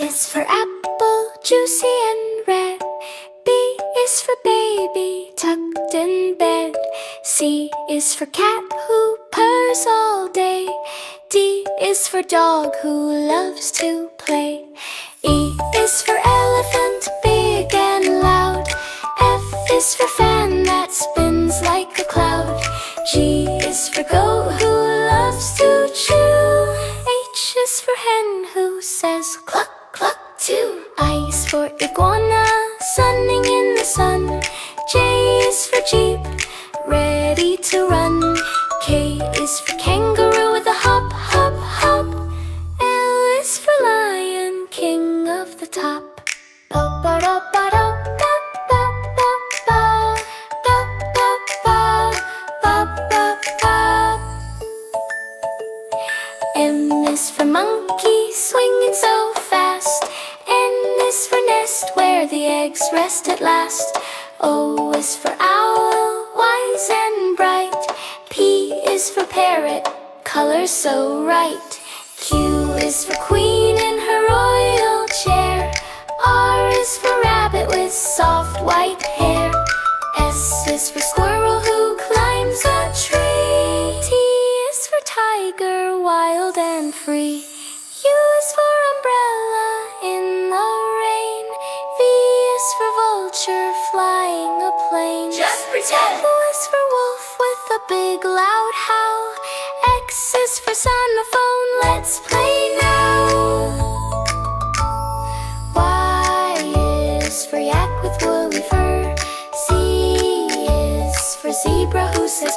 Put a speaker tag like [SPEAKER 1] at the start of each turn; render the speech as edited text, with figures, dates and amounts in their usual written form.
[SPEAKER 1] is for apple, juicy and red. B is for baby, tucked in bed. C is for cat who purrs all day. D is for dog who loves to play. E is for elephant, big and loud. F is for fan that spins like a cloud. G is for goat who loves to chew. H is for hen who says cluck, cluck too. I is for iguana, sunning in the sun. J is for jeep, ready to run. K is for kangaroo with a hop, hop, hop. L is for lion, king of the top. M is for monkey, swinging so fast. N is for nest, where the eggs rest at last. O is for owl, wise and bright. P is for parrot, color so right. Q is for queen in her royal chair. R is for rabbit with soft white hair. S is for squirrel who climbs a tree. T is for tiger, wild and free. U is for umbrella in the rain. V is for vulture, flying a plane.
[SPEAKER 2] Just pretend.
[SPEAKER 1] W is for wolf with a big loud howl. X is for sonophone, let's play now. Y is for yak with woolly fur. Z is for zebra who says